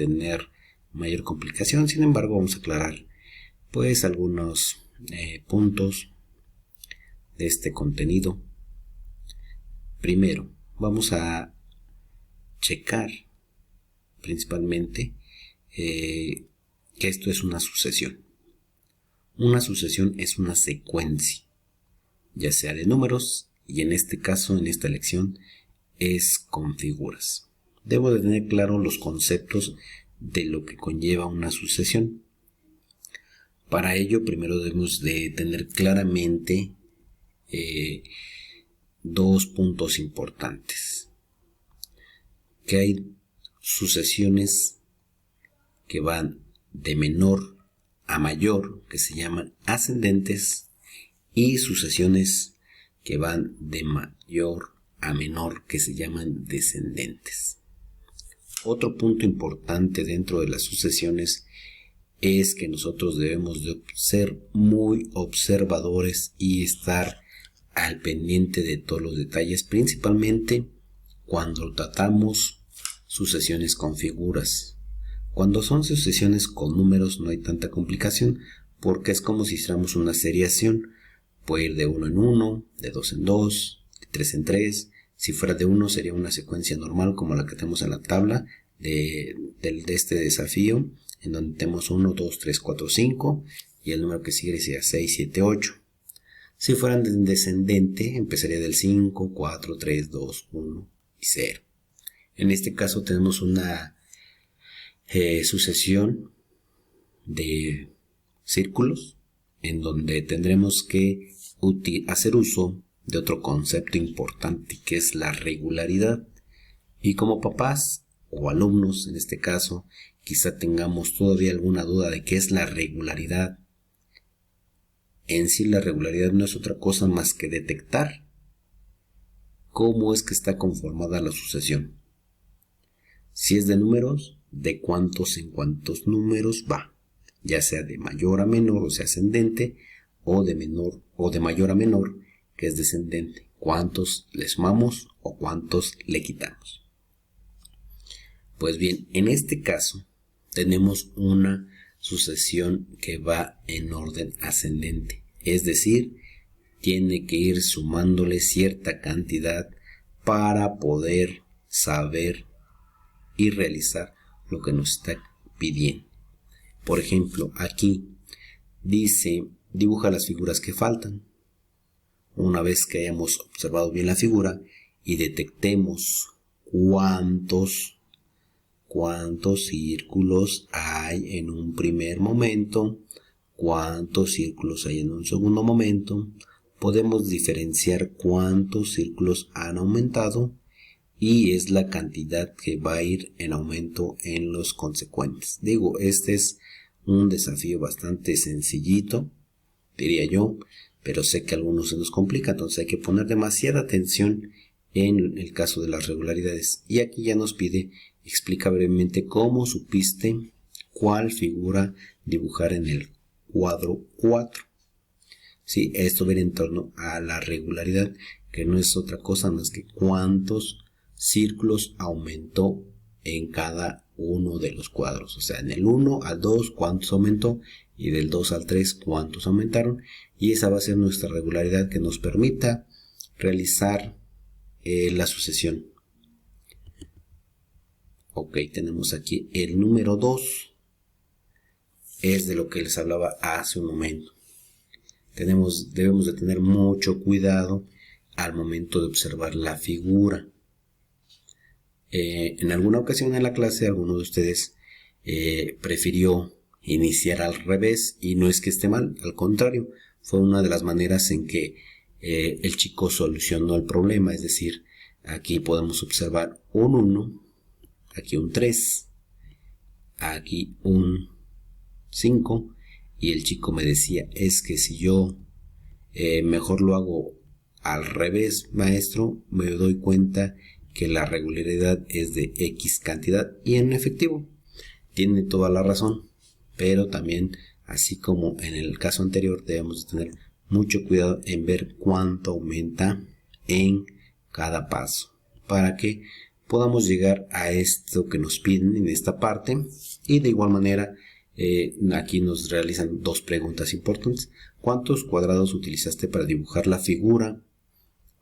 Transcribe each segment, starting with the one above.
tener mayor complicación. Sin embargo, vamos a aclarar pues algunos puntos de este contenido. Primero, vamos a checar principalmente que esto es una sucesión. Una sucesión es una secuencia, ya sea de números, y en este caso, en esta lección, es con figuras. Debo de tener claro los conceptos de lo que conlleva una sucesión. Para ello, primero debemos de tener claramente dos puntos importantes. Que hay sucesiones que van de menor a mayor, que se llaman ascendentes, y sucesiones que van de mayor a menor, que se llaman descendentes. Otro punto importante dentro de las sucesiones es que nosotros debemos de ser muy observadores y estar al pendiente de todos los detalles, principalmente cuando tratamos sucesiones con figuras. Cuando son sucesiones con números no hay tanta complicación, porque es como si hiciéramos una seriación. Puede ir de 1 en 1, de 2 en 2, de 3 en 3. Si fuera de 1 sería una secuencia normal como la que tenemos en la tabla de este desafío, en donde tenemos 1, 2, 3, 4, 5 y el número que sigue sería 6, 7, 8. Si fueran de descendente, empezaría del 5, 4, 3, 2, 1 y 0. En este caso tenemos una sucesión de círculos en donde tendremos que hacer uso de otro concepto importante, que es la regularidad. Y como papás o alumnos, en este caso, quizá tengamos todavía alguna duda de qué es la regularidad. En sí, la regularidad no es otra cosa más que detectar cómo es que está conformada la sucesión. Si es de números, de cuántos en cuántos números va, ya sea de mayor a menor, o sea ascendente, o de menor o de mayor a menor, que es descendente. Cuántos le sumamos o cuántos le quitamos. Pues bien, en este caso tenemos una sucesión que va en orden ascendente, es decir, tiene que ir sumándole cierta cantidad para poder saber y realizar lo que nos está pidiendo. Por ejemplo, aquí dice, dibuja las figuras que faltan. Una vez que hayamos observado bien la figura y detectemos cuántos círculos hay en un primer momento, cuántos círculos hay en un segundo momento, podemos diferenciar cuántos círculos han aumentado y es la cantidad que va a ir en aumento en los consecuentes. Digo, este es un desafío bastante sencillito, diría yo, pero sé que a algunos se nos complica, entonces hay que poner demasiada atención en el caso de las regularidades. Y aquí ya nos pide, explica brevemente cómo supiste cuál figura dibujar en el cuadro 4. Sí, esto viene en torno a la regularidad, que no es otra cosa más que cuántos círculos aumentó en cada uno de los cuadros. O sea, en el 1 al 2 cuántos aumentó y del 2 al 3 cuántos aumentaron. Y esa va a ser nuestra regularidad que nos permita realizar la sucesión. Ok, tenemos aquí el número 2. Es de lo que les hablaba hace un momento. Debemos de tener mucho cuidado al momento de observar la figura. En alguna ocasión en la clase alguno de ustedes prefirió iniciar al revés, y no es que esté mal, al contrario, fue una de las maneras en que el chico solucionó el problema. Es decir, aquí podemos observar un 1, aquí un 3, aquí un 5, y el chico me decía, es que si yo mejor lo hago al revés, maestro, me doy cuenta que la regularidad es de X cantidad. Y en efectivo, tiene toda la razón, pero también, así como en el caso anterior, debemos tener mucho cuidado en ver cuánto aumenta en cada paso. ¿Para qué? podamos llegar a esto que nos piden en esta parte. Y de igual manera, aquí nos realizan dos preguntas importantes. ¿Cuántos cuadrados utilizaste para dibujar la figura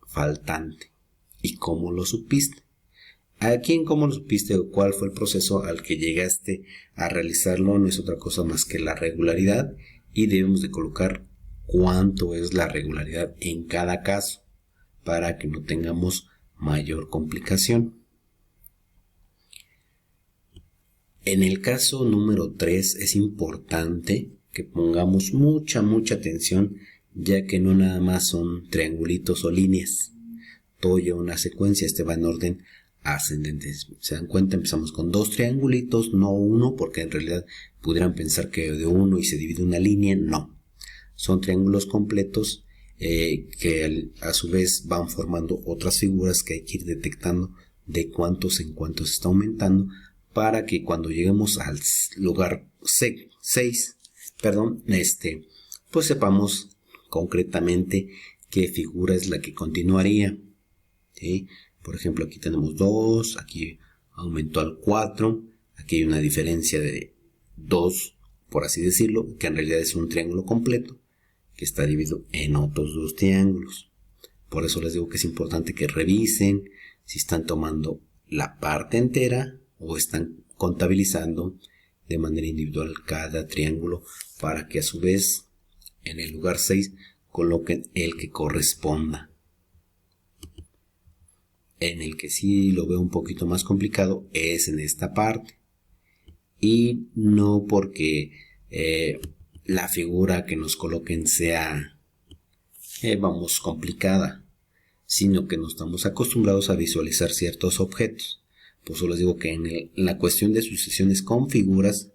faltante? ¿Y cómo lo supiste? Aquí en cómo lo supiste o cuál fue el proceso al que llegaste a realizarlo no es otra cosa más que la regularidad, y debemos de colocar cuánto es la regularidad en cada caso para que no tengamos mayor complicación. En el caso número 3 es importante que pongamos mucha atención, ya que no nada más son triangulitos o líneas, todo lleva una secuencia, este va en orden ascendente. Se dan cuenta, empezamos con dos triangulitos, no uno, porque en realidad pudieran pensar que de uno y se divide una línea. No, son triángulos completos que a su vez van formando otras figuras que hay que ir detectando de cuántos en cuántos está aumentando, para que cuando lleguemos al lugar 6, pues sepamos concretamente qué figura es la que continuaría. ¿Sí? Por ejemplo, aquí tenemos 2, aquí aumentó al 4, aquí hay una diferencia de 2, por así decirlo, que en realidad es un triángulo completo que está dividido en otros dos triángulos. Por eso les digo que es importante que revisen si están tomando la parte entera o están contabilizando de manera individual cada triángulo, para que a su vez en el lugar 6 coloquen el que corresponda. En el que sí lo veo un poquito más complicado es en esta parte, y no porque la figura que nos coloquen sea complicada, sino que no estamos acostumbrados a visualizar ciertos objetos. Por eso les digo que en la cuestión de sucesiones con figuras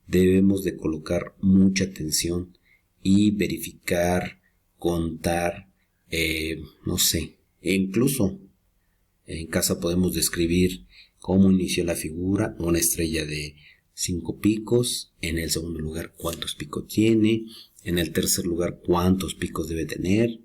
debemos de colocar mucha atención y verificar, contar, e incluso en casa podemos describir cómo inició la figura, una estrella de 5 picos, en el segundo lugar cuántos picos tiene, en el tercer lugar cuántos picos debe tener,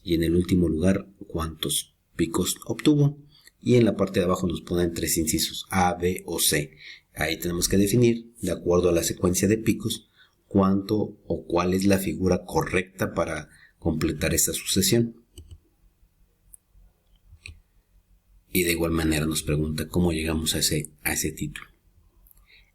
y en el último lugar cuántos picos obtuvo. Y en la parte de abajo nos ponen 3 incisos, A, B o C. Ahí tenemos que definir, de acuerdo a la secuencia de picos, cuánto o cuál es la figura correcta para completar esta sucesión. Y de igual manera nos pregunta cómo llegamos a ese título.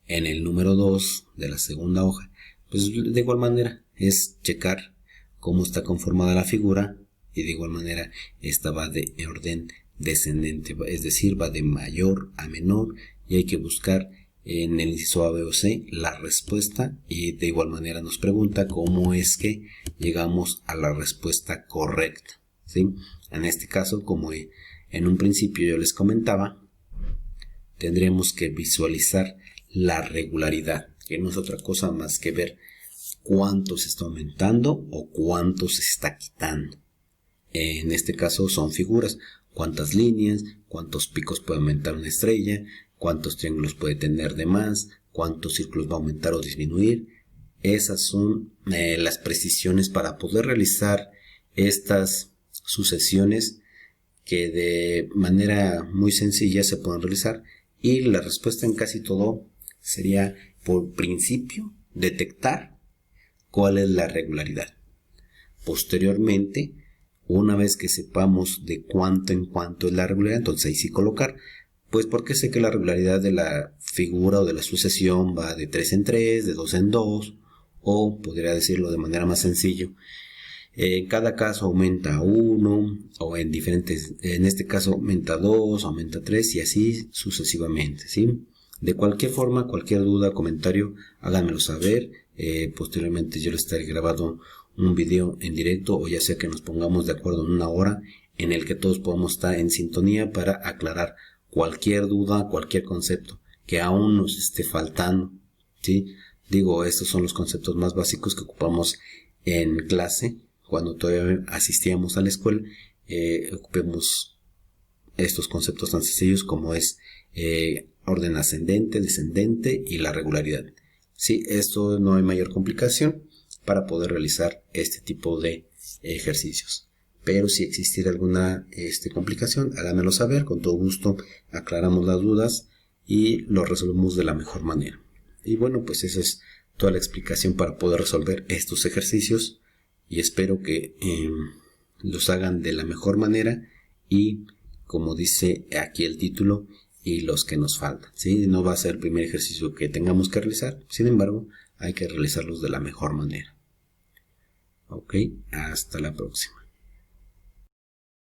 En el número 2 de la segunda hoja, pues de igual manera es checar cómo está conformada la figura, y de igual manera esta va de orden descendente, es decir, va de mayor a menor, y hay que buscar en el inciso A, B o C la respuesta, y de igual manera nos pregunta cómo es que llegamos a la respuesta correcta, ¿sí? En este caso, como en un principio yo les comentaba, tendremos que visualizar la regularidad, que no es otra cosa más que ver cuánto se está aumentando o cuánto se está quitando. En este caso son figuras, cuántas líneas, cuántos picos puede aumentar una estrella, cuántos triángulos puede tener de más, cuántos círculos va a aumentar o disminuir. Esas son las precisiones para poder realizar estas sucesiones, que de manera muy sencilla se pueden realizar, y la respuesta en casi todo sería, por principio, detectar cuál es la regularidad. Posteriormente, una vez que sepamos de cuánto en cuánto es la regularidad, entonces ahí sí colocar, pues porque sé que la regularidad de la figura o de la sucesión va de 3 en 3, de 2 en 2, o podría decirlo de manera más sencilla, en cada caso aumenta 1, o en este caso aumenta 2, aumenta 3, y así sucesivamente, ¿sí? De cualquier forma, cualquier duda, comentario, háganmelo saber. Posteriormente yo les estaré grabando un video en directo, o ya sea que nos pongamos de acuerdo en una hora en el que todos podamos estar en sintonía para aclarar cualquier duda, cualquier concepto que aún nos esté faltando, ¿sí? Digo, estos son los conceptos más básicos que ocupamos en clase. Cuando todavía asistíamos a la escuela, ocupemos estos conceptos tan sencillos como es orden ascendente, descendente y la regularidad. Sí, esto no hay mayor complicación para poder realizar este tipo de ejercicios. pero si existiera alguna complicación, háganmelo saber, con todo gusto aclaramos las dudas y lo resolvemos de la mejor manera. Y bueno, pues esa es toda la explicación para poder resolver estos ejercicios y espero que los hagan de la mejor manera y, como dice aquí el título, y los que nos faltan, ¿sí? No va a ser el primer ejercicio que tengamos que realizar, sin embargo, hay que realizarlos de la mejor manera. Ok, hasta la próxima.